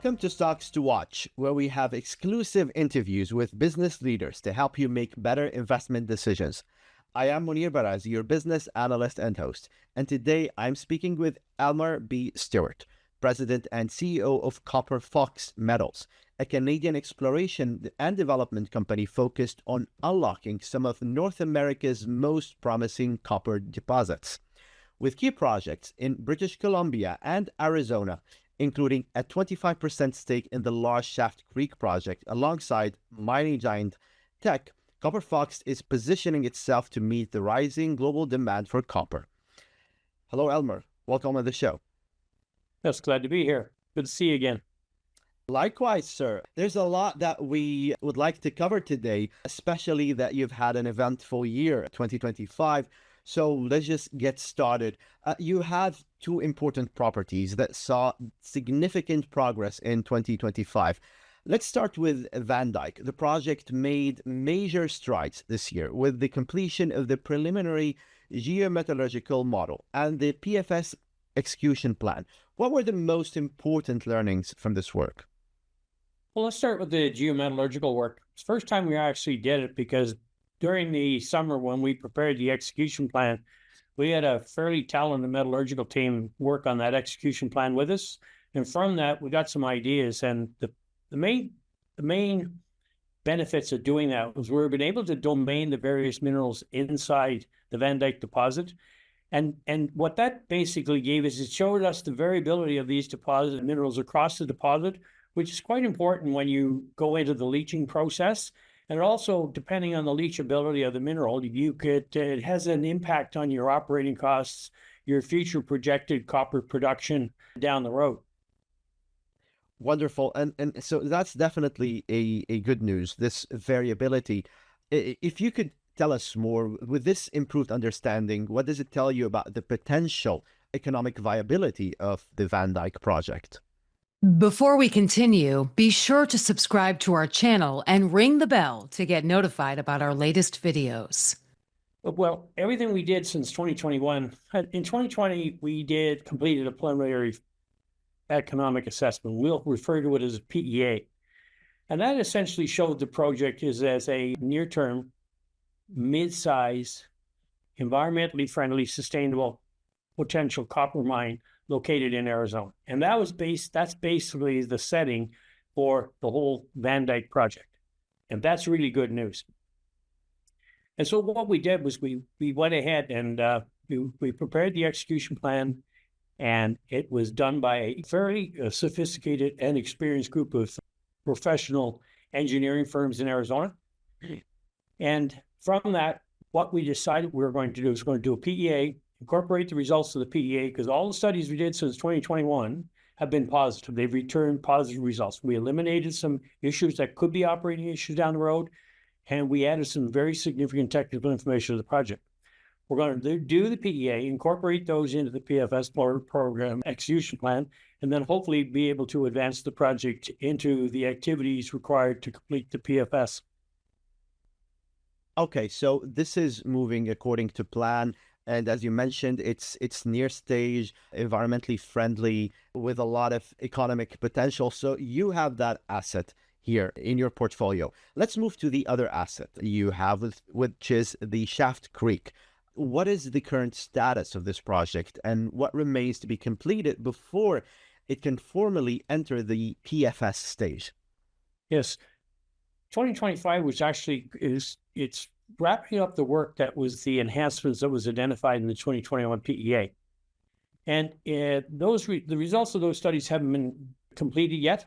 Welcome to Stocks to Watch, where we have exclusive interviews with business leaders to help you make better investment decisions. I am Munir Baraz, your business analyst and host, and today I'm speaking with Elmer B. Stewart, President and CEO of Copper Fox Metals, a Canadian exploration and development company focused on unlocking some of North America's most promising copper deposits. With key projects in British Columbia and Arizona, including a 25% stake in the large Schaft Creek project alongside mining giant Teck, Copper Fox is positioning itself to meet the rising global demand for copper. Hello, Elmer. Welcome on the show. Yes, glad to be here. Good to see you again. Likewise, sir. There's a lot that we would like to cover today, especially that you've had an eventful year, 2025. So let's just get started. You have two important properties that saw significant progress in 2025. Let's start with Van Dyke. The project made major strides this year with the completion of the preliminary geometallurgical model and the PFS execution plan. What were the most important learnings from this work? Well, let's start with the geometallurgical work. It's the first time we actually did it because during the summer when we prepared the execution plan, we had a fairly talented metallurgical team work on that execution plan with us. And from that, we got some ideas. And the main benefits of doing that was we've been able to domain the various minerals inside the Van Dyke deposit. And what that basically gave us, it showed us the variability of these deposit minerals across the deposit, which is quite important when you go into the leaching process. And also, depending on the leachability of the mineral, it has an impact on your operating costs, your future projected copper production down the road. Wonderful. And so that's definitely a good news, this variability. If you could tell us more, with this improved understanding, what does it tell you about the potential economic viability of the Van Dyke project? Before we continue, be sure to subscribe to our channel and ring the bell to get notified about our latest videos. Well, everything we did since 2021, in 2020, we completed a preliminary economic assessment. We'll refer to it as a PEA. And that essentially showed the project is as a near-term, mid-size, environmentally friendly, sustainable potential copper mine located in Arizona. And that's basically the setting for the whole Van Dyke project. And that's really good news. And so what we did was we went ahead and we prepared the execution plan, and it was done by a very sophisticated and experienced group of professional engineering firms in Arizona. And from that, what we decided we were going to do is we're going to do a PEA, incorporate the results of the PEA, because all the studies we did since 2021 have been positive. They've returned positive results. We eliminated some issues that could be operating issues down the road, and we added some very significant technical information to the project. We're going to do the PEA, incorporate those into the PFS program execution plan, and then hopefully be able to advance the project into the activities required to complete the PFS. Okay, so this is moving according to plan. And as you mentioned, it's near stage, environmentally friendly, with a lot of economic potential. So you have that asset here in your portfolio. Let's move to the other asset you have, which is the Schaft Creek. What is the current status of this project, and what remains to be completed before it can formally enter the PFS stage? Yes, 2025 was actually it's wrapping up the work that was the enhancements that was identified in the 2021 PEA. And the results of those studies haven't been completed yet.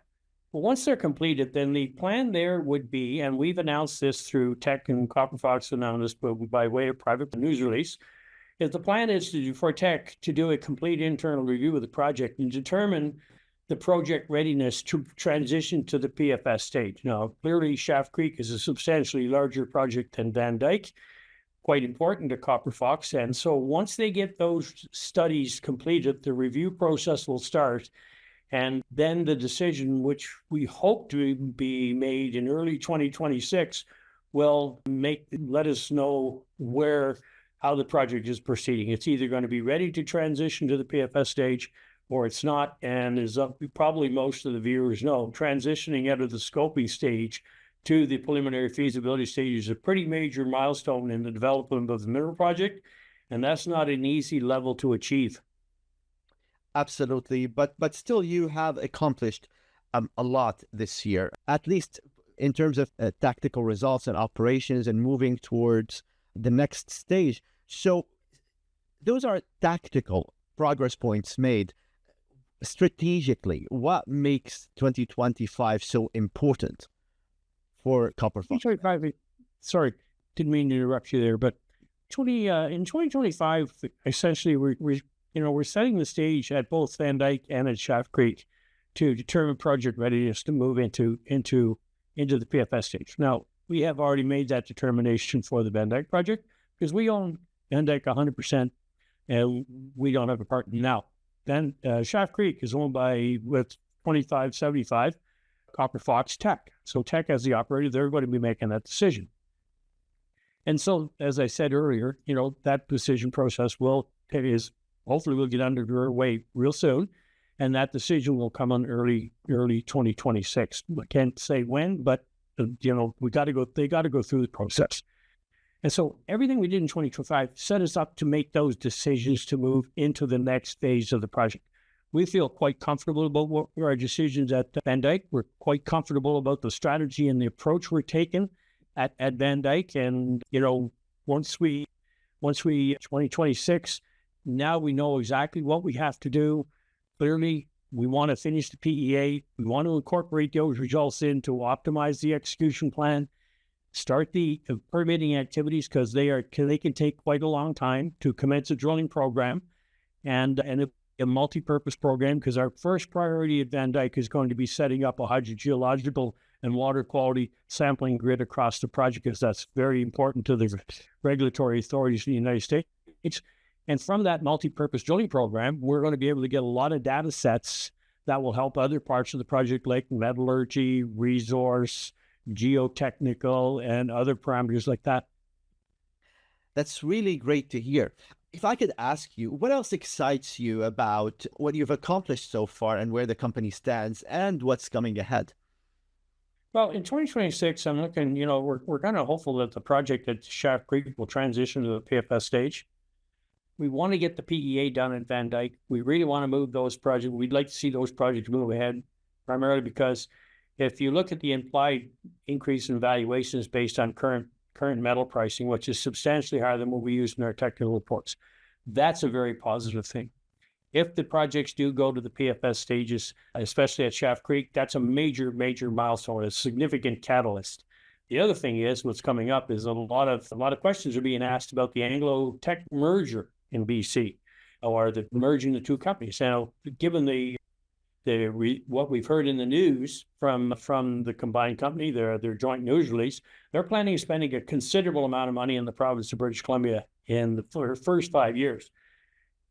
But once they're completed, then the plan there would be, and we've announced this through Teck and Copper Fox announced this by way of private news release, is the plan is for Teck to do a complete internal review of the project and determine the project readiness to transition to the PFS stage. Now, clearly, Schaft Creek is a substantially larger project than Van Dyke, quite important to Copper Fox. And so once they get those studies completed, the review process will start. And then the decision, which we hope to be made in early 2026, will let us know how the project is proceeding. It's either going to be ready to transition to the PFS stage, or it's not. And as probably most of the viewers know, transitioning out of the scoping stage to the preliminary feasibility stage is a pretty major milestone in the development of the mineral project. And that's not an easy level to achieve. Absolutely. But still, you have accomplished a lot this year, at least in terms of tactical results and operations and moving towards the next stage. So those are tactical progress points made. Strategically, what makes 2025 so important for Copper Fox? Sorry, didn't mean to interrupt you there, but in 2025, essentially we're setting the stage at both Van Dyke and at Schaft Creek to determine project readiness to move into the PFS stage. Now, we have already made that determination for the Van Dyke project because we own Van Dyke 100%, and we don't have a partner now. Then Schaft Creek is owned with 25/75 Copper Fox Teck. So Teck, as the operator, they're going to be making that decision. And so, as I said earlier, that decision process hopefully we'll get underway real soon, and that decision will come on early 2026. I can't say when, but they got to go through the process. And so everything we did in 2025 set us up to make those decisions to move into the next phase of the project. We feel quite comfortable about what our decisions at Van Dyke. We're quite comfortable about the strategy and the approach we're taking at Van Dyke. And, once we 2026, now we know exactly what we have to do. Clearly, we want to finish the PEA. We want to incorporate those results in to optimize the execution plan, start the permitting activities because they can take quite a long time to commence a drilling program and a multi-purpose program, because our first priority at Van Dyke is going to be setting up a hydrogeological and water quality sampling grid across the project, because that's very important to the regulatory authorities in the United States. And from that multi-purpose drilling program, we're going to be able to get a lot of data sets that will help other parts of the project, like metallurgy, resource, geotechnical, and other parameters like that. That's really great to hear. If I could ask you, what else excites you about what you've accomplished so far and where the company stands and what's coming ahead? Well, in 2026, I'm looking, we're kind of hopeful that the project at Schaft Creek will transition to the PFS stage. We want to get the PEA done at Van Dyke. We really want to move those projects. We'd like to see those projects move ahead, primarily because if you look at the implied increase in valuations based on current metal pricing, which is substantially higher than what we use in our technical reports, that's a very positive thing. If the projects do go to the PFS stages, especially at Schaft Creek, that's a major, major milestone, a significant catalyst. The other thing is, what's coming up is a lot of questions are being asked about the Anglo-Teck merger in BC, or the merging the two companies. Now, given what we've heard in the news from the combined company, their joint news release, they're planning on spending a considerable amount of money in the province of British Columbia in the first 5 years.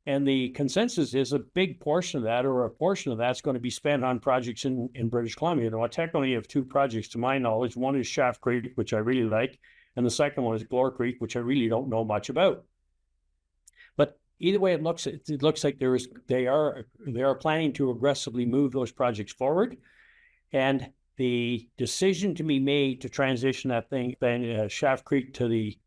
And the consensus is a big portion of that, or a portion of that's going to be spent on projects in British Columbia. Now, Teck only have two projects to my knowledge. One is Schaft Creek, which I really like, and the second one is Glore Creek, which I really don't know much about. But either way, it looks like they are planning to aggressively move those projects forward, and the decision to be made to transition that thing, Schaft Creek, to the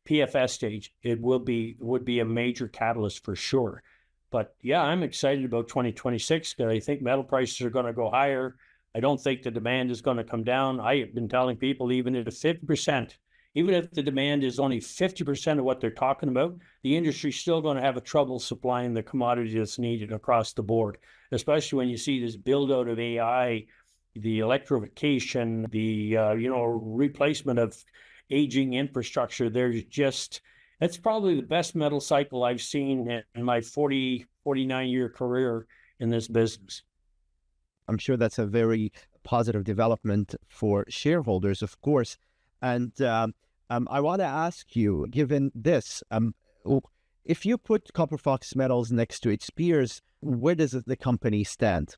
PFS stage, would be a major catalyst for sure. But yeah, I'm excited about 2026 because I think metal prices are going to go higher. I don't think the demand is going to come down. I have been telling people, even at 50%, even if the demand is only 50% of what they're talking about, the industry's still going to have a trouble supplying the commodity that's needed across the board, especially when you see this build out of AI, the electrification, the replacement of aging infrastructure. That's probably the best metal cycle I've seen in my 49-year career in this business. I'm sure that's a very positive development for shareholders, of course. And I want to ask you, given this, if you put Copper Fox Metals next to its peers, where does the company stand?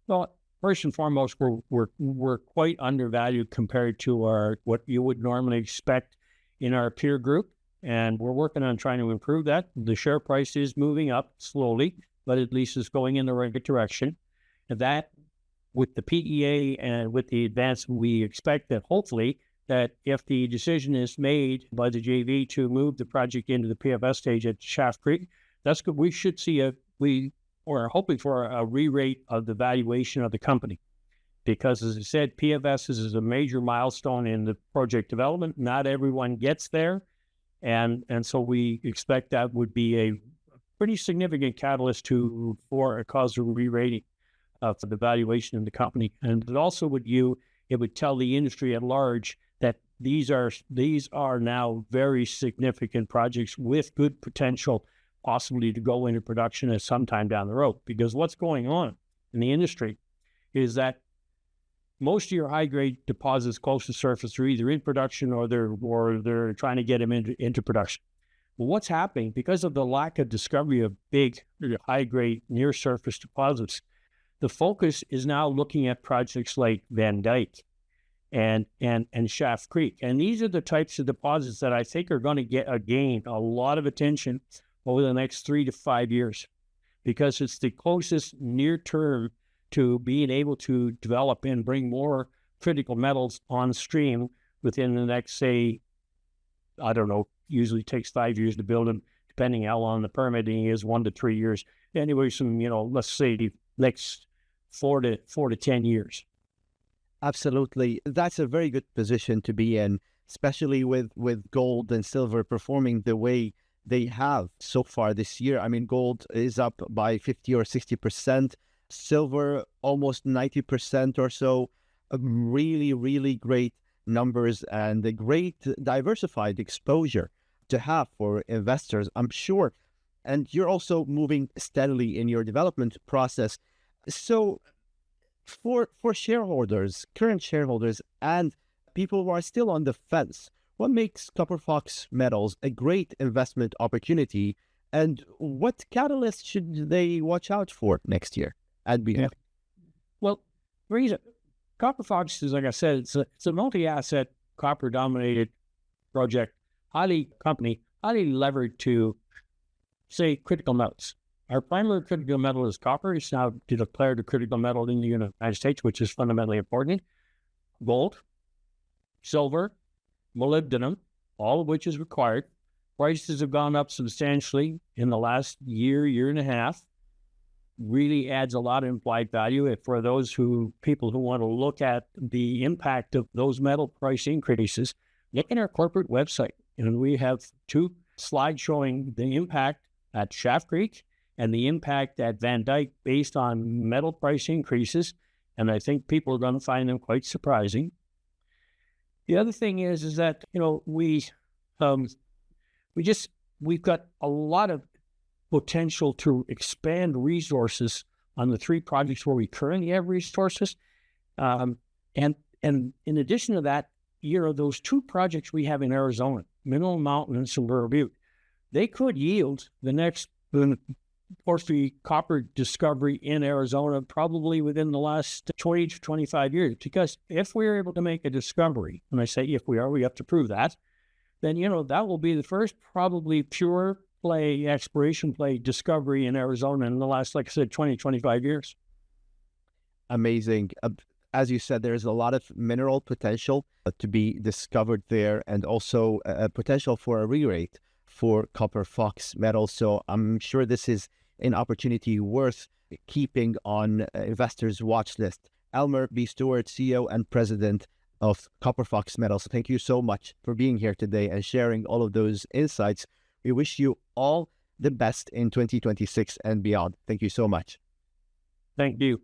Well, first and foremost, we're quite undervalued compared to what you would normally expect in our peer group, and we're working on trying to improve that. The share price is moving up slowly, but at least it's going in the right direction. And that, with the PEA and with the advancement, we expect that hopefully that if the decision is made by the JV to move the project into the PFS stage at Schaft Creek, that's good. We should see we are hoping for a re-rate of the valuation of the company. Because as I said, PFS is a major milestone in the project development. Not everyone gets there. And so we expect that would be a pretty significant catalyst for a cause of re-rating of the valuation of the company. And it also would tell the industry at large that these are now very significant projects with good potential possibly to go into production at some time down the road. Because what's going on in the industry is that most of your high-grade deposits close to surface are either in production or they're trying to get them into production. Well, what's happening because of the lack of discovery of big, high-grade, near-surface deposits? The focus is now looking at projects like Van Dyke and Schaft Creek, and these are the types of deposits that I think are going to gain a lot of attention over the next 3 to 5 years, because it's the closest near-term to being able to develop and bring more critical metals on stream within the next, say, I don't know, usually takes 5 years to build them, depending how long the permitting is, 1 to 3 years. Anyway, let's say next 4 to 10 years. Absolutely. That's a very good position to be in, especially with gold and silver performing the way they have so far this year. I mean, gold is up by 50 or 60%. Silver, almost 90% or so. Really, really great numbers and a great diversified exposure to have for investors, I'm sure. And you're also moving steadily in your development process. So for shareholders, current shareholders, and people who are still on the fence, what makes Copper Fox Metals a great investment opportunity, and what catalysts should they watch out for next year and beyond? Yeah. Well, the reason Copper Fox is, like I said, it's a multi-asset, copper-dominated project, highly levered to, say, critical metals. Our primary critical metal is copper. It's now declared a critical metal in the United States, which is fundamentally important. Gold, silver, molybdenum, all of which is required. Prices have gone up substantially in the last year and a half. Really adds a lot of implied value for those people who want to look at the impact of those metal price increases. Look at our corporate website, and we have 2 slides showing the impact at Schaft Creek and the impact at Van Dyke based on metal price increases, and I think people are going to find them quite surprising. The other thing is that we've got a lot of potential to expand resources on the 3 projects where we currently have resources, and in addition to that, those 2 projects we have in Arizona, Mineral Mountain and Silver Butte, they could yield the next porphyry copper discovery in Arizona probably within the last 20 to 25 years. Because if we're able to make a discovery, and I say if we are, we have to prove that, then that will be the first probably pure play, exploration play discovery in Arizona in the last, like I said, 20, 25 years. Amazing. As you said, there's a lot of mineral potential to be discovered there, and also a potential for a re-rate for Copper Fox Metals. So I'm sure this is an opportunity worth keeping on investors' watch list. Elmer B. Stewart, CEO and President of Copper Fox Metals, thank you so much for being here today and sharing all of those insights. We wish you all the best in 2026 and beyond. Thank you so much. Thank you.